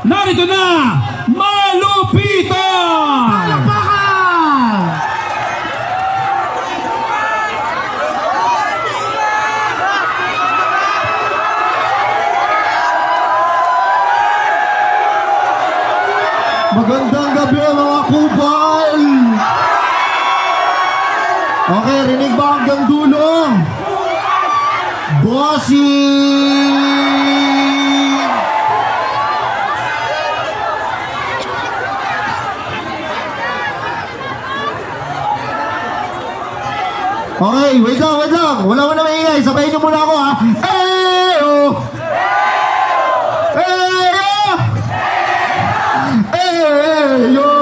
narito na, Malupitan! Palakpakan! Magandang gabi mga kupal! Okay, rinig ba hanggang dulo? Bossing! Okay, wait lang. Wala mo na maingay. Sabayin niyo muna ako ha. Eyo! Eyo! Eyo!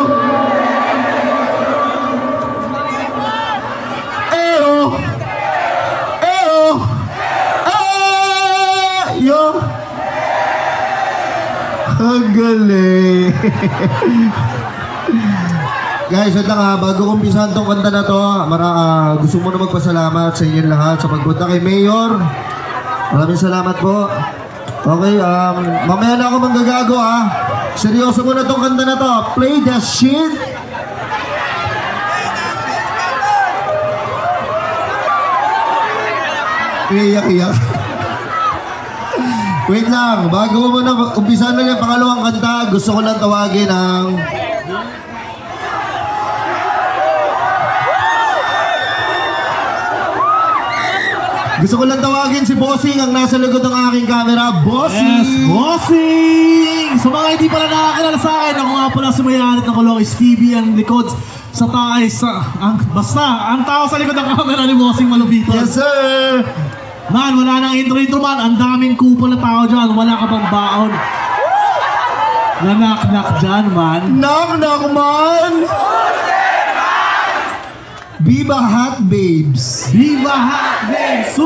Eyo! Eyo! Eyo! Ang galing! Guys, wait lang ha, bago kumpisahan tong kanta na to, gusto mo na magpasalamat sa inyo lahat sa pagpunta kay Mayor. Maraming salamat po. Okay, mamaya na ako manggagago ha. Seryoso mo na tong kanta na to. Play the shit. Iyak. Wait lang, bago mo na umpisahan na yung pangalawang kanta, gusto ko lang tawagin ang... Gusto ko lang tawagin si Bossing ang nasa likod ng aking camera. Bossing! Yes, Bossing! Sa mga hindi pala nakakilala sa akin, ako nga pala sumayarit ng Colores TV, ang likod sa basta, ang tao sa likod ng camera ni Bossing Malupitan. Yes, sir! Man, wala nang intro man. Ang daming kupol na tao dyan. Wala ka bang baon? Nanak-nak dyan, man. Knock-knock, man! Viva Hot Babes! Viva Hot Babes!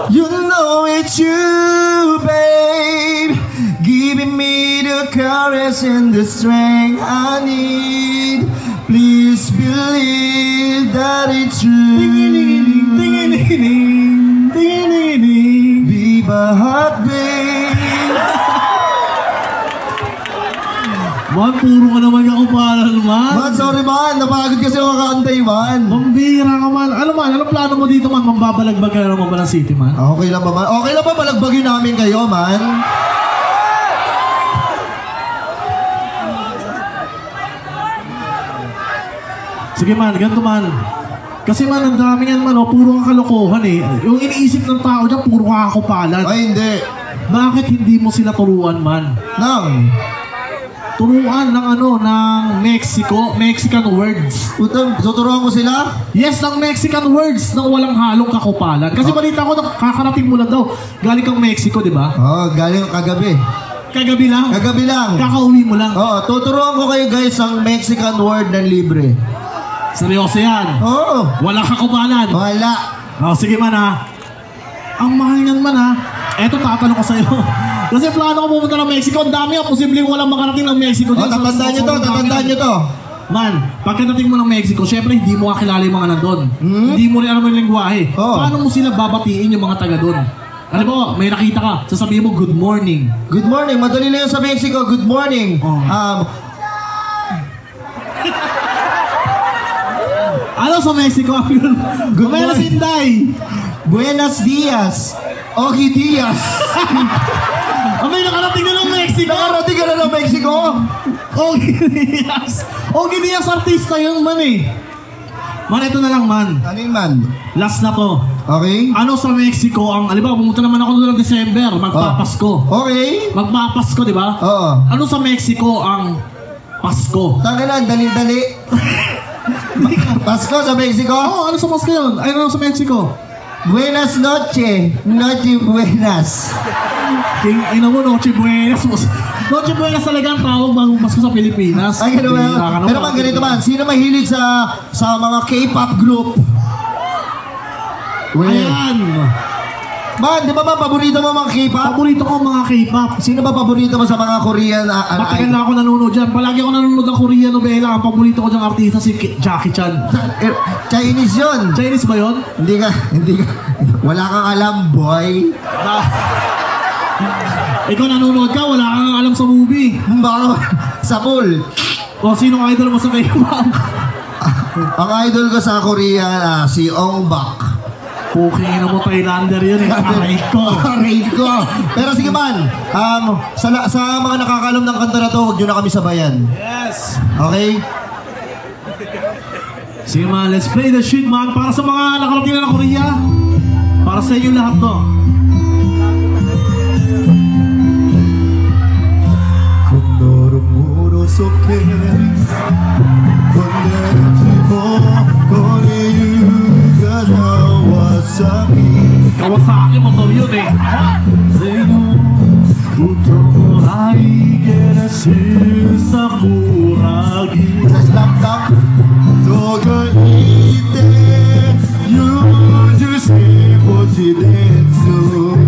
You know it's you, babe, giving me the courage and the strength I need. Please believe that it's true. Viva Hot Babes! Man, puro ka naman kakupalan, man. Man, sorry man, napagod kasi ako kakantay man. Mambira ka man. Anong plano mo dito, man? Mambabalagbag ka naman ba ng city, man? Okay lang ba man? Okay lang ba balagbagin namin kayo, man? Sige man, ganito man. Kasi man, ang dami yan man, puro ka kalokohan eh. Yung iniisip ng tao dyan, puro ka kakupalan. Ay, hindi. Bakit hindi mo sila turuan, man? Turuan ng ng Mexican words. Tuturuan ko sila? Yes, ng Mexican words nang walang halong kakupalan. Kasi balita ko, nakakarating mo lang daw. Galing kang Mexico, di ba? Galing kagabi. Kagabi lang? Kagabi lang. Kakauwi mo lang? Tuturuan ko kayo guys ang Mexican word ng libre. Seryoso yan? Walang kakupalan? Wala. Sige man ha. Ang mahal niyan man ha. Eto, tatanong ko sa'yo. Kasi plano ko pumunta ng Mexico. Ang dami posibleng walang makarating ng Mexico. Tatandaan nyo to. Man, pagkadating mo ng Mexico, syempre hindi mo kakilala yung mga nandun. Hindi mo rin alam yung lingwahe. Paano mo sila babatiin yung mga taga dun? Ano ba, may nakita ka, sasabihin mo, good morning. Good morning, madali na yun sa Mexico. Good morning. Ano sa Mexico? Good morning. Inday. Buenos dias. Oki Diaz. May nakarating na ng Mexico. Nakarating ka na ng Mexico? Oki Diaz. Oki Diaz, artista yun man eh. Man, ito na lang man. Ano yun man? Last na to. Okay. Ano sa Mexico ang, alibaw, pumunta naman ako noong December, magpapasko. Okay. Magpapasko, di ba? Ano sa Mexico ang Pasko? Tangalan, dali-dali. Pasko sa Mexico? Ano sa Pasko yun? Ano sa Mexico? Buenas noche. Noche buenas. King, ina mo, Noche Buenas. Noche Buenas talaga ang tawag bagong Pasko sa Pilipinas. Ay, gano'n ba? Pero man, ganito man. Sino mahilig sa mga K-pop group? Ayan. Man, di ba ba paborito mo mga K-pop? Paborito ko mga K-pop. Sino ba paborito mo sa mga Korean? Matagal na ako nanonood dyan. Palagi ako nanonood ng Korean novela. Ang paborito ko dyang artista si Jackie Chan. Chinese yun. Chinese ba yun? Hindi ka. Wala kang alam, boy. Ikaw nanonood ka, wala kang alam sa movie. Sa pool. O, sinong idol mo sa K-pop? Ang idol ko sa Korea, si Ong Bak. Puking na mo, Thailander yun eh. Aray ko. Aray ko. Pero sige man, sa mga nakakalam ng kanta na to, huwag nyo na kami sabayan. Yes. Okay? Sige man, let's play the shit man. Para sa mga nakarating na ng Korea. Para sa inyo lahat to. Kung norong soke, kung nerati mo, Kawasaki mo to yun eh. Sa slam dunk, doga ite, yujusi pojidensu.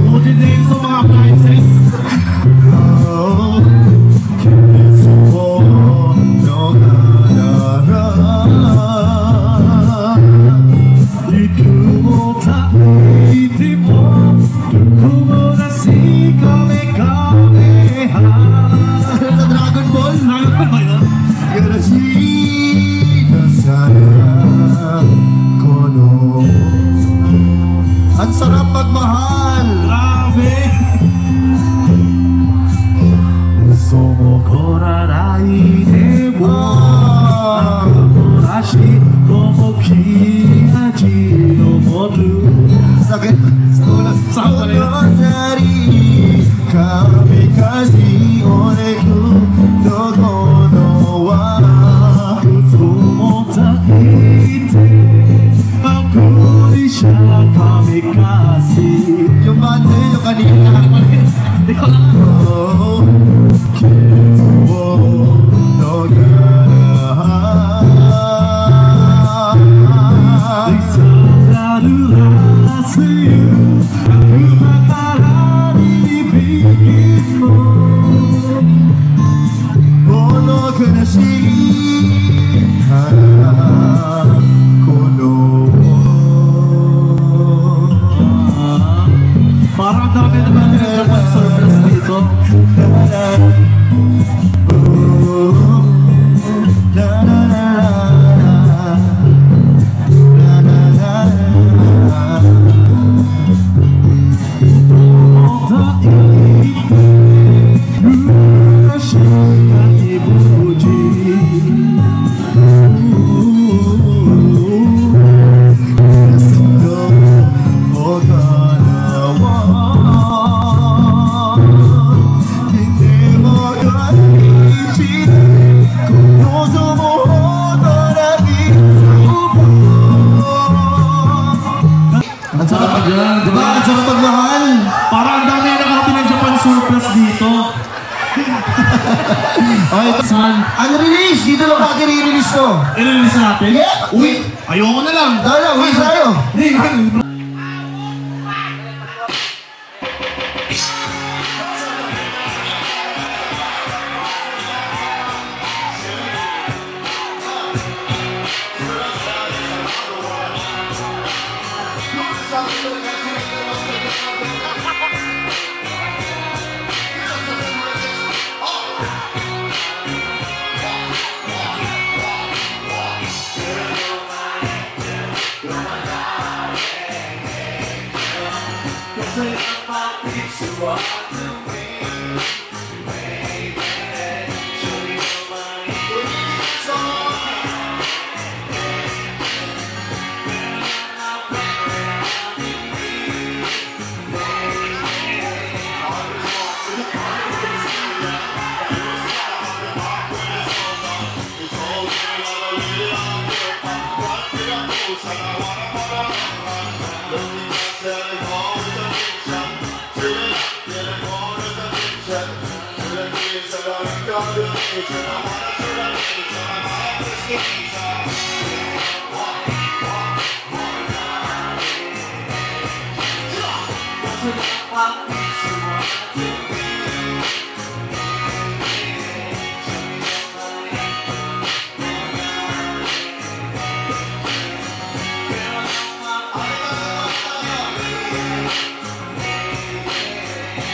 Pojidensu mga princess. Kisu mo nogadara. Ang sarap magmahal. Grabe. Somokorarai demo Nakorashi Tomokihaji no moru. Sakit. Sama rin. Kamikaze oreku dogo no wa Tomotaite Akurisha kamikaze. Yung bande, yung kanina. Hindi ko lang. Parang dami naman yung surplus dito. Diba? Ang sarap magmahal. Parang ang dami na nakarating ng Japan surplus dito. Okay, unreleased. Dito lang bakit i-release to. I-release natin? Yeah. Uy, ayoko na lang. Dala, uwi tayo. Hindi,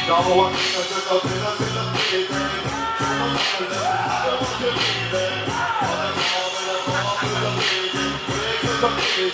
Number one, Thank you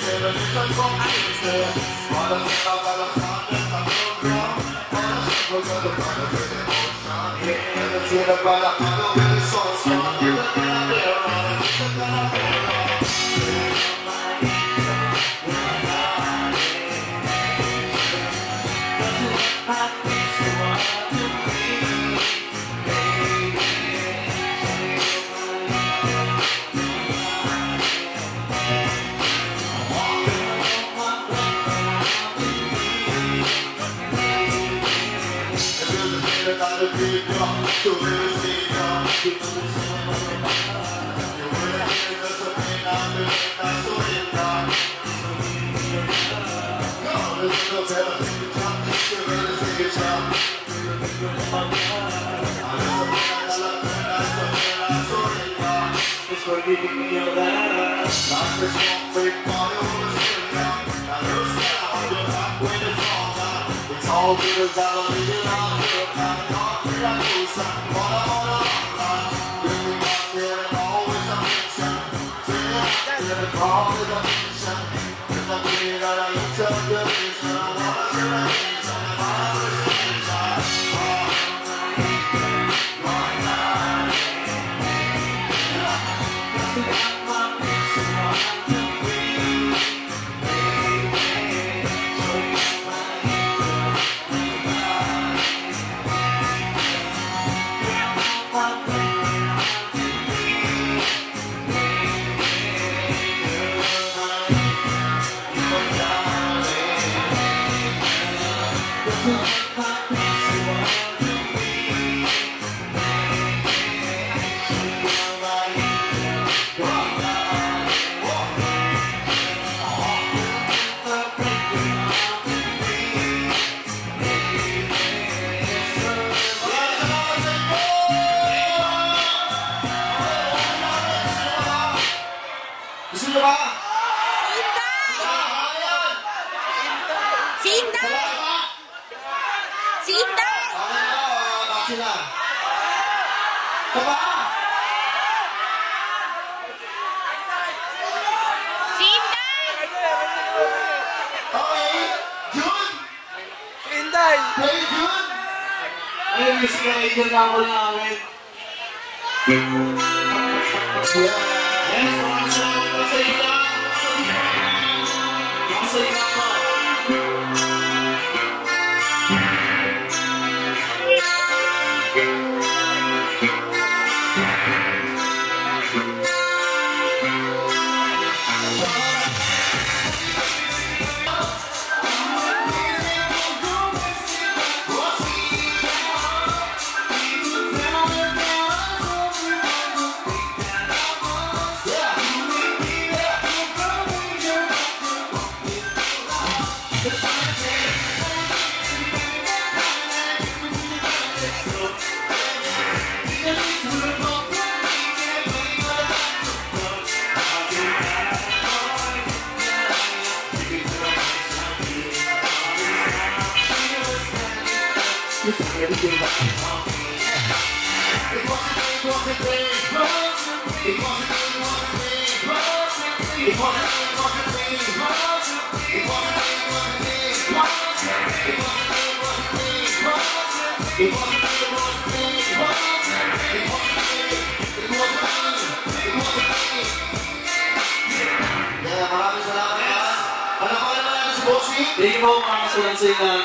po, mga kasulang-sila.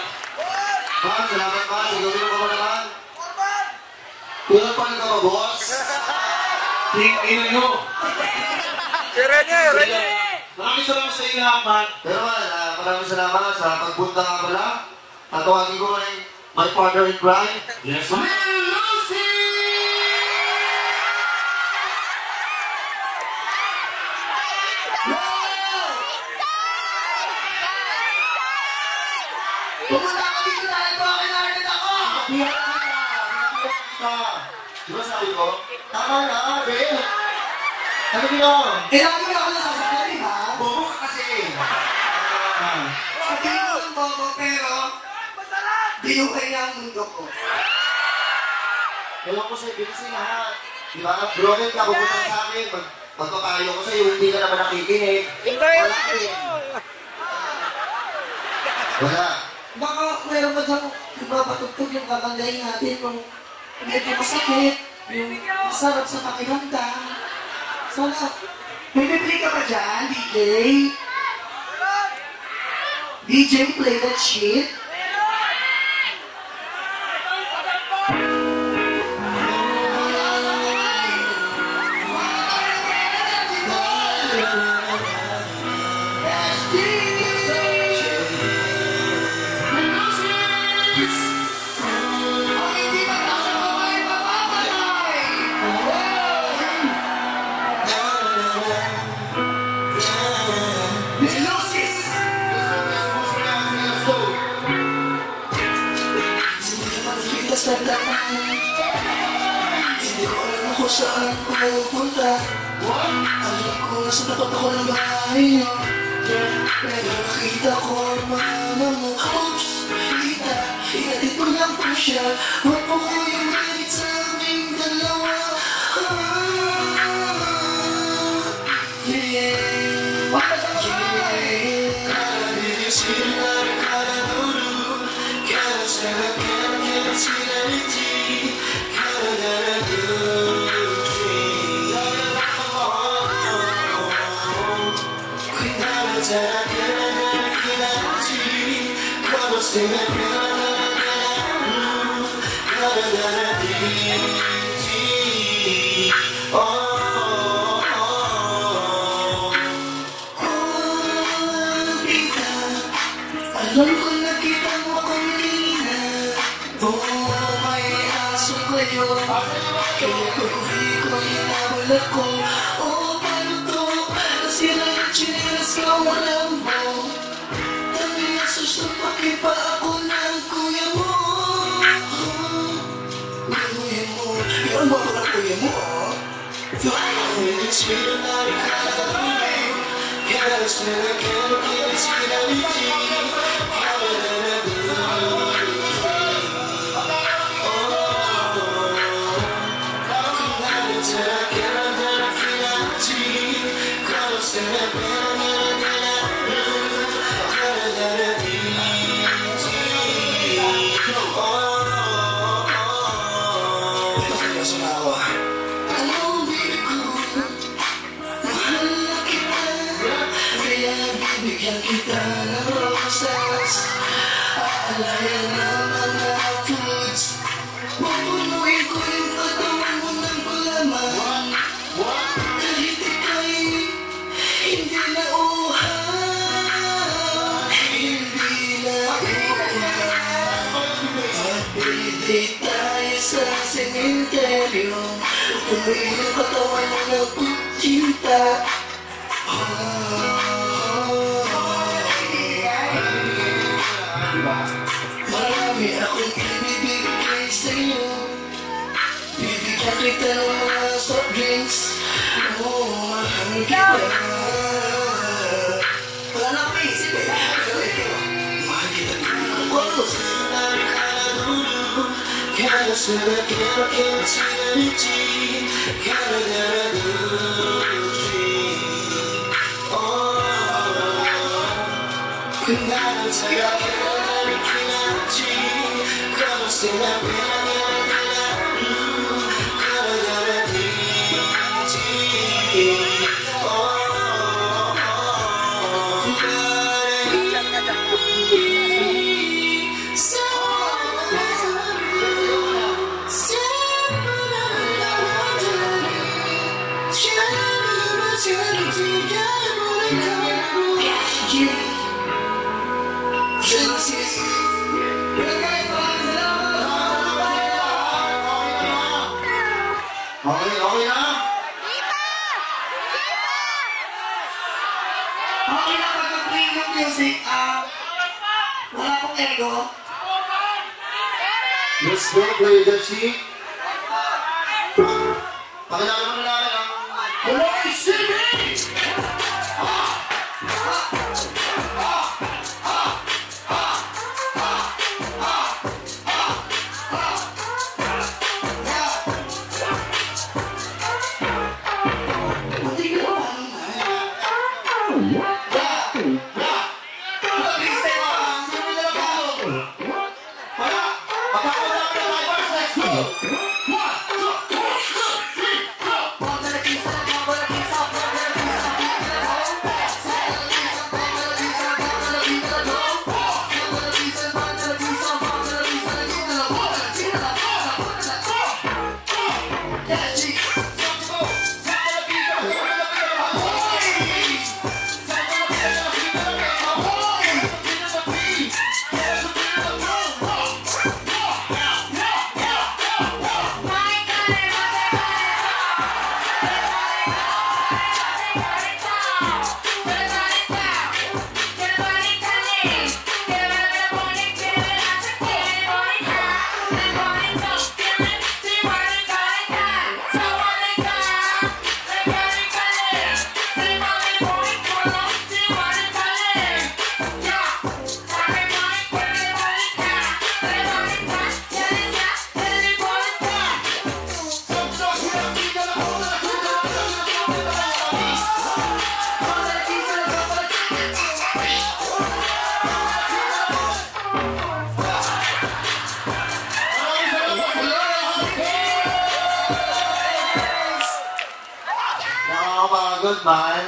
Salamat pa, sigawin mo ba naman? Kulang pa ka ba, boss? Tingin nyo. Si Rene! Maraming salamat sa inyo, man. Pero maraming salamat sa pagpunta nga pala. At tawagin ko rin my partner in crime. Yes, man. Lucy! Pumunta ka dito dahil ko kinarnit ako! Piyak ka! Diba sabi ko? Tama na, Bill! Ano ginawa? Lagi mo ako nasasabi, ha? Bobo ka kasi! Sabi mo ang bobo, pero binukay niya ang mundo ko. Ewan ko sa'yo, bilis lahat. Di ba? Broken ka, pupunta sa akin. pagpapayo ko sa'yo, hindi ka naman nakikinig. Wala rin. Wala. Baka meron ba siyang ipapatugtog yung kakandahin natin kung medyo masakit, yung masarap sa pakiramdam. Sana, may bibili ka ba dyan, DJ? DJ, play that shit. Hindi ko alam kung saan ko pupunta. Alam ko na sa tapat ako ng bahay niyo. Pero nakita ko ang mama mo. Oops, tita, inatid ko lang po siya. Huwag po ko yung malit sa aming dalawa. Yeah, bakit ang alam ko nakita mo akong kanina. Oo, may aso kayo. Kaya pag-uwi ko, inabalat ko. Oo, paano to? Nasira yung chinelas ka, walang mo. Dami na susupaki pa ako ng kuya mo. Kuya mo, yan mo ako ng kuya mo. Bigyan kita ng rosas, aalayan ng mga foods. Pupunuin ko yung katawan mo ng gulaman. Kahit ika'y hindi na uhan, hindi na uhan. Mag-date tayo sa sementeryo. Pupunuin yung katawan mo ng pagcinta. Marami akong ibibigay sa'yo. Bibigyan kita ng mga soft drinks. Oo, mahal kita. Wala na akong isip eh. Pero ito, mahal kita ng kolos. Okay na? Okay na pag-play ng music. Wala akong ego. Let's go play the sheet. Pakilala mo na natin ang Kaloy TV! Hindi Napagod man.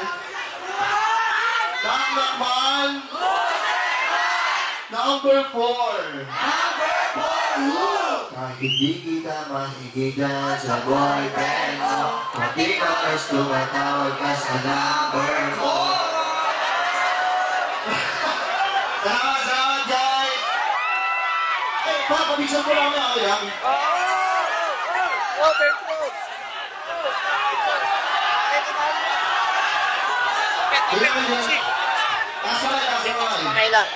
Knock man. Number 4. Kahit hindi kita mahigigan sa boyfriend mo, pati ka mas tumatawag ka sa number 4. Salamat guys! Eh, papabigyan ko lang ako yan. Kasaway. Kailan?